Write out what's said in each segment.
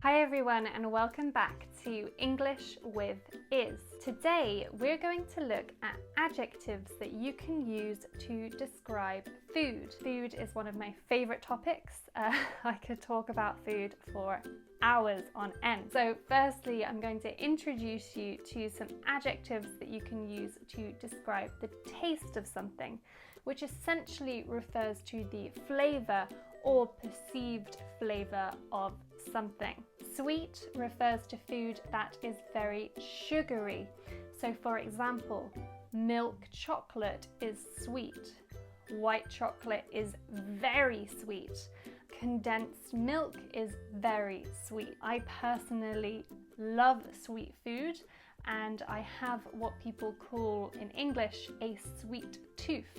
Hi everyone and welcome back to English with Iz. Today we're going to look at adjectives that you can use to describe food. Food is one of my favorite topics. I could talk about food for hours on end. So firstly, I'm going to introduce you to some adjectives that you can use to describe the taste of something, which essentially refers to the flavor or perceived flavor of something. Sweet refers to food that is very sugary. So for example, milk chocolate is sweet. White chocolate is very sweet. Condensed milk is very sweet. I personally love sweet food, and I have what people call in English a sweet tooth,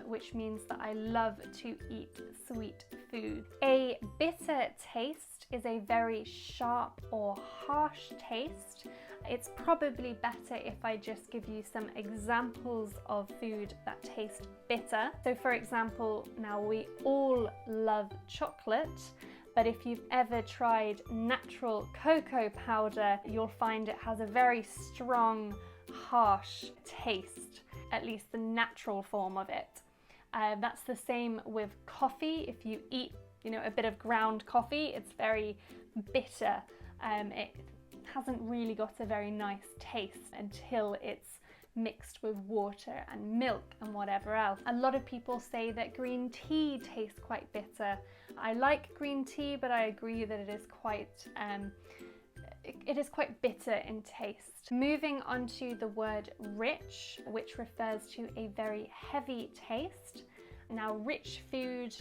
which means that I love to eat sweet food. A bitter taste is a very sharp or harsh taste. It's probably better if I just give you some examples of food that taste bitter. So for example, now we all love chocolate, but if you've ever tried natural cocoa powder, you'll find it has a very strong, harsh taste, at least the natural form of it. That's the same with coffee. If you eat, a bit of ground coffee, it's very bitter. It hasn't really got a very nice taste until it's mixed with water and milk and whatever else. A lot of people say that green tea tastes quite bitter. I like green tea, but I agree that it is quite bitter in taste. Moving on to the word rich, which refers to a very heavy taste. Now, rich food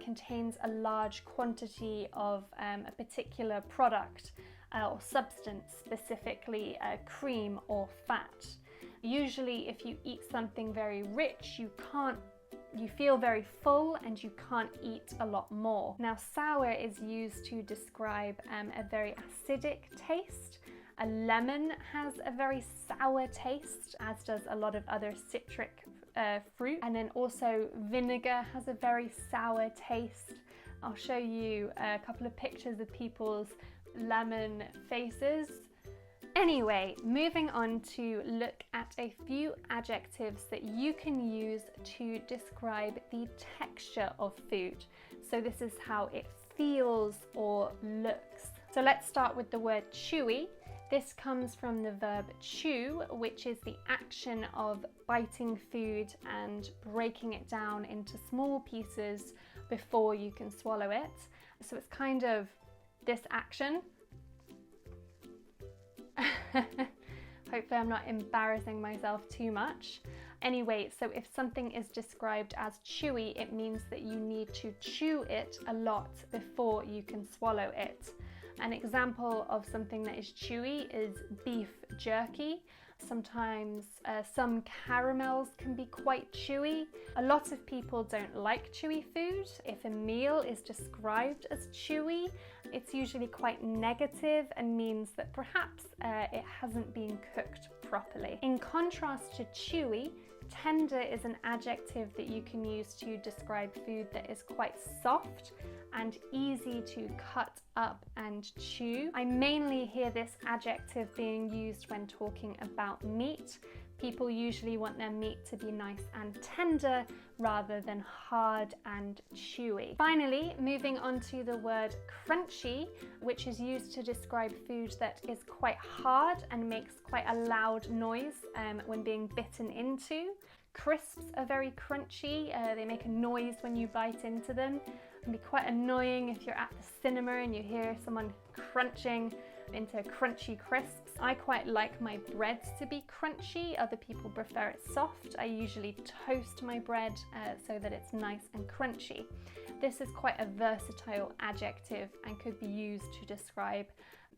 contains a large quantity of a particular product or substance, specifically cream or fat. Usually, if you eat something very rich, you feel very full and you can't eat a lot more. Now, sour is used to describe a very acidic taste. A lemon has a very sour taste, as does a lot of other citric fruit. And then also vinegar has a very sour taste. I'll show you a couple of pictures of people's lemon faces. Anyway, moving on to look at a few adjectives that you can use to describe the texture of food. So this is how it feels or looks. So let's start with the word chewy. This comes from the verb chew, which is the action of biting food and breaking it down into small pieces before you can swallow it. So it's kind of this action. Hopefully I'm not embarrassing myself too much. Anyway, so if something is described as chewy, it means that you need to chew it a lot before you can swallow it. An example of something that is chewy is beef jerky. Sometimes some caramels can be quite chewy. A lot of people don't like chewy food. If a meal is described as chewy, it's usually quite negative and means that perhaps it hasn't been cooked properly. In contrast to chewy, tender is an adjective that you can use to describe food that is quite soft and easy to cut up and chew. I mainly hear this adjective being used when talking about meat. People usually want their meat to be nice and tender rather than hard and chewy. Finally, moving on to the word crunchy, which is used to describe food that is quite hard and makes quite a loud noise when being bitten into. Crisps are very crunchy. They make a noise when you bite into them. It can be quite annoying if you're at the cinema and you hear someone crunching into crunchy crisps. I quite like my bread to be crunchy. Other people prefer it soft. I usually toast my bread so that it's nice and crunchy. This is quite a versatile adjective and could be used to describe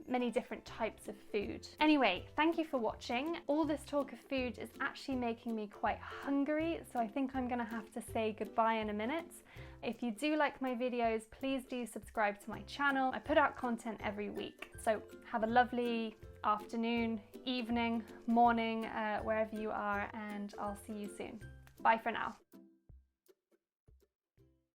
many different types of food. Anyway, thank you for watching. All this talk of food is actually making me quite hungry, so I think I'm gonna have to say goodbye in a minute. If you do like my videos, please do subscribe to my channel. I put out content every week. So have a lovely afternoon, evening, morning, wherever you are, and I'll see you soon. Bye for now.